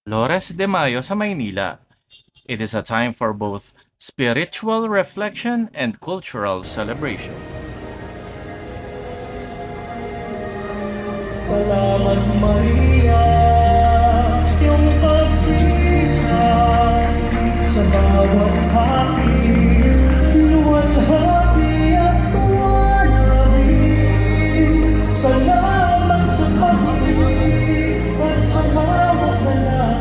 Flores de Mayo sa Maynila. It is a time for both spiritual reflection and cultural celebration. Salamat Maria, iyong pag-iisay sa bawat hapis, luwalhati at tuwalabing. Salamat sa pag-ibig at sa bawat dalangin.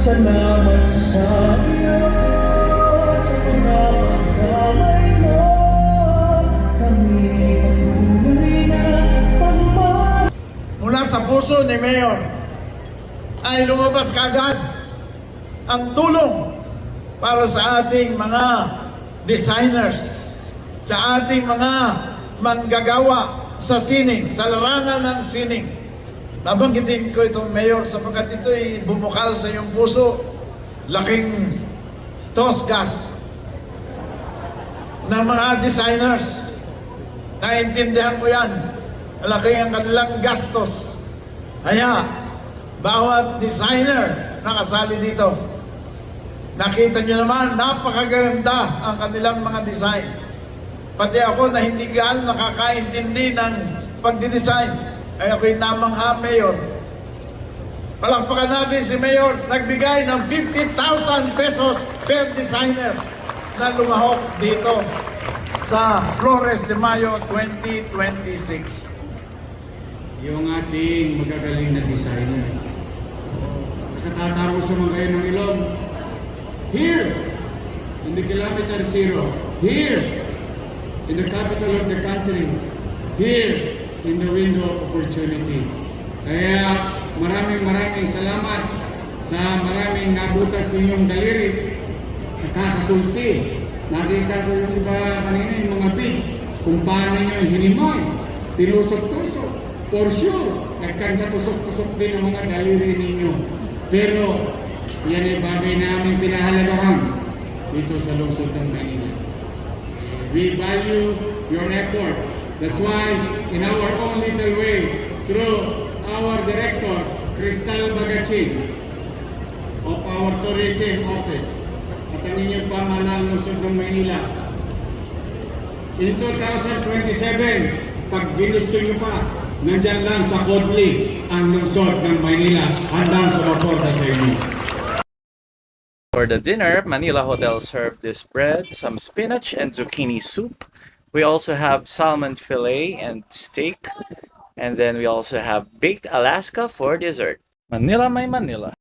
Salamat sa Diyos sa mga pagdamay mo. Kami patuloy na pagmamahal. Mula sa puso ni Mayor ay lumabas kaagad ang tulong para sa ating mga designers, sa ating mga manggagawa sa sining, sa larangan ng sining. Nabanggitin ko itong Mayor sapagkat ito'y bumukal sa iyong puso, laking tosgas ng mga designers. Naintindihan ko yan. Malaki ang kanilang gastos. Kaya, bawat designer na kasali dito, nakita nyo naman, napakaganda ang kanilang mga design. Pati ako na hindi gaano nakakaintindi ng pagdidesign, ay ako'y namangha, Mayor. Palakpakan natin si Mayor, nagbigay ng 50,000 pesos per designer na lumahok dito sa Flores de Mayo 2026. Yung ating magagaling na designer. Nakatataro sa mga kayo ng ilong. Here, in the kilometer zero. Here, in the capital of the country. Here, in the window of opportunity. Kaya maraming salamat sa maraming nabutas ninyong daliri. Nakakasulsi. Nakita ko yung iba kanina, yung mga beats, kung paano nyo hinimay, tinusok-tusok. For sure, nagkanda-tusok-tusok din ang mga daliri ninyo. Pero, yan ay bagay namin pinahalagahan dito sa lungsod ng Manila. We value your effort. That's why, in our own little way, through our director, Cristal Bagachin, of our tourism office, at ang inyong pamahalang lungsod ng Manila. In 2027, pag ginusto nyo pa, nandyan lang sa Kodli ang lungsod ng Manila, handang sumuporta sa inyo. For the dinner, Manila Hotel served this bread, some spinach and zucchini soup. We also have salmon fillet and steak. And then we also have baked Alaska for dessert. Manila, may Manila.